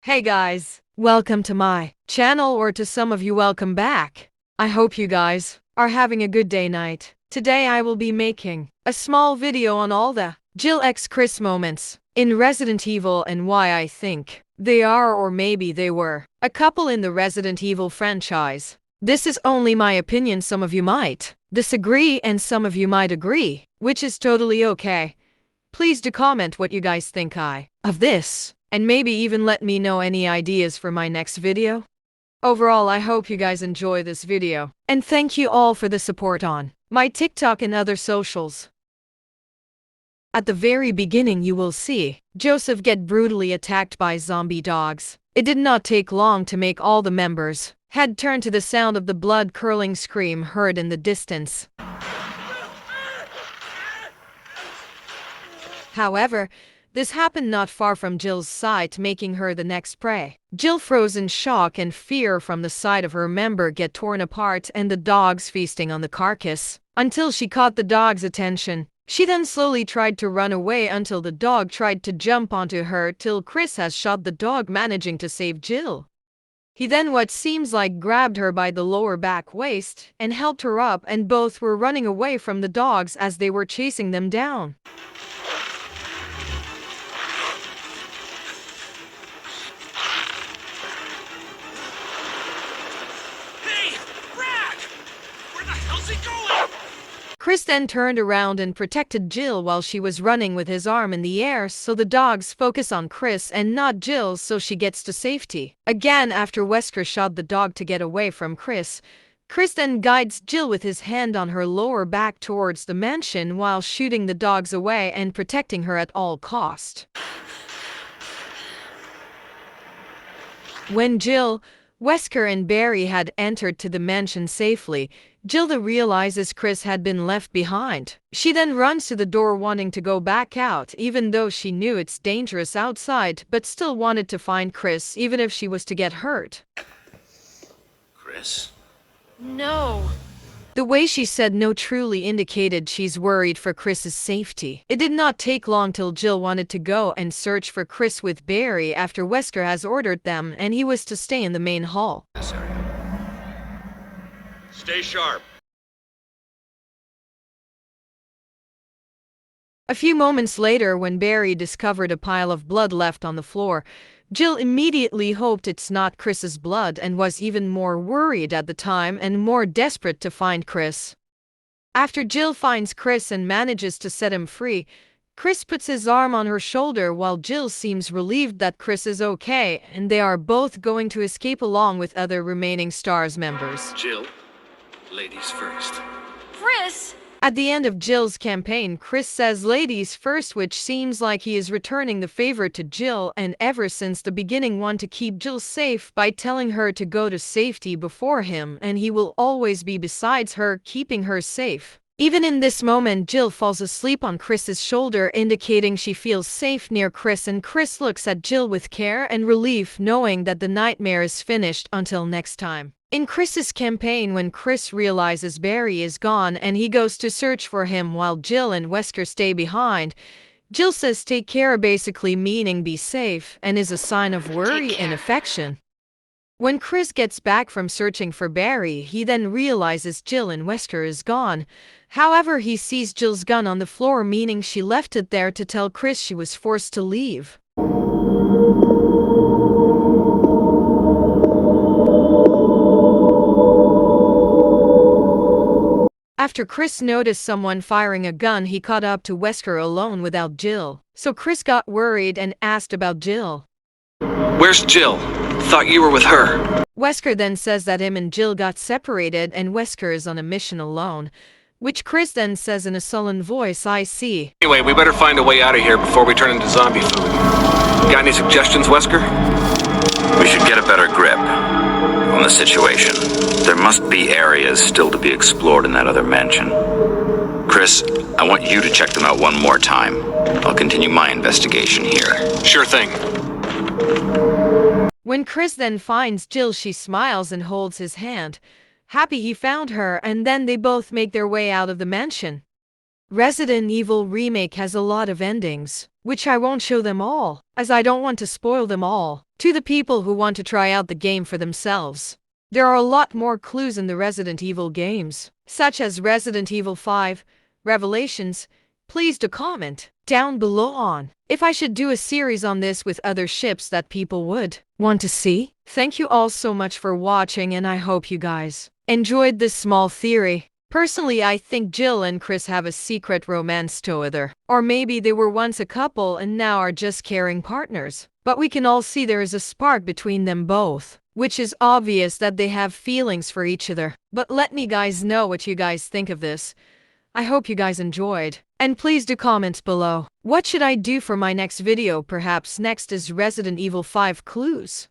Hey guys, welcome to my channel, or to some of you, welcome back. I hope you guys are having a good day night. Today I will be making a small video on all the Jill x Chris moments in Resident Evil and why I think they are, or maybe they were, a couple in the Resident Evil franchise. This is only my opinion, some of you might disagree and some of you might agree, which is totally okay. Please do comment what you guys think of this, and maybe even let me know any ideas for my next video. Overall, I hope you guys enjoy this video, and thank you all for the support on my TikTok and other socials. At the very beginning you will see Joseph get brutally attacked by zombie dogs. It did not take long to make all the members' head turn to the sound of the blood-curdling scream heard in the distance. However, this happened not far from Jill's side, making her the next prey. Jill froze in shock and fear from the sight of her member get torn apart and the dogs feasting on the carcass. Until she caught the dog's attention, she then slowly tried to run away until the dog tried to jump onto her, till Chris has shot the dog, managing to save Jill. He then what seems like grabbed her by the lower back waist and helped her up, and both were running away from the dogs as they were chasing them down. Chris then turned around and protected Jill while she was running with his arm in the air, so the dogs focus on Chris and not Jill, so she gets to safety. Again, after Wesker shot the dog to get away from Chris then guides Jill with his hand on her lower back towards the mansion while shooting the dogs away and protecting her at all cost. When Jill, Wesker and Barry had entered to the mansion safely, Jill realizes Chris had been left behind. She then runs to the door wanting to go back out, even though she knew it's dangerous outside, but still wanted to find Chris even if she was to get hurt. Chris? No. The way she said no truly indicated she's worried for Chris's safety. It did not take long till Jill wanted to go and search for Chris with Barry after Wesker has ordered them, and he was to stay in the main hall. This area. Stay sharp. A few moments later, when Barry discovered a pile of blood left on the floor, Jill immediately hoped it's not Chris's blood and was even more worried at the time and more desperate to find Chris. After Jill finds Chris and manages to set him free, Chris puts his arm on her shoulder while Jill seems relieved that Chris is okay, and they are both going to escape along with other remaining STARS members. Jill, ladies first. Chris! At the end of Jill's campaign, Chris says ladies first, which seems like he is returning the favor to Jill, and ever since the beginning want to keep Jill safe by telling her to go to safety before him, and he will always be besides her, keeping her safe. Even in this moment, Jill falls asleep on Chris's shoulder, indicating she feels safe near Chris, and Chris looks at Jill with care and relief, knowing that the nightmare is finished until next time. In Chris's campaign, when Chris realizes Barry is gone and he goes to search for him while Jill and Wesker stay behind, Jill says take care, basically meaning be safe, and is a sign of worry and affection. When Chris gets back from searching for Barry, he then realizes Jill and Wesker is gone. However, he sees Jill's gun on the floor, meaning she left it there to tell Chris she was forced to leave. After Chris noticed someone firing a gun, he caught up to Wesker alone without Jill. So Chris got worried and asked about Jill. Where's Jill? Thought you were with her. Wesker then says that him and Jill got separated and Wesker is on a mission alone, which Chris then says in a sullen voice, I see. Anyway, we better find a way out of here before we turn into zombie food. Got any suggestions, Wesker? We should get a better grip on the situation. There must be areas still to be explored in that other mansion. Chris, I want you to check them out one more time. I'll continue my investigation here. Sure thing. When Chris then finds Jill, she smiles and holds his hand, happy he found her, and then they both make their way out of the mansion. Resident Evil Remake has a lot of endings, which I won't show them all, as I don't want to spoil them all to the people who want to try out the game for themselves. There are a lot more clues in the Resident Evil games, such as Resident Evil 5, Revelations. Please do comment down below on if I should do a series on this with other ships that people would want to see. Thank you all so much for watching, and I hope you guys enjoyed this small theory. Personally, I think Jill and Chris have a secret romance together. Or maybe they were once a couple and now are just caring partners. But we can all see there is a spark between them both, which is obvious that they have feelings for each other. But let me guys know what you guys think of this. I hope you guys enjoyed. And please do comment below. What should I do for my next video? Perhaps next is Resident Evil 5 clues.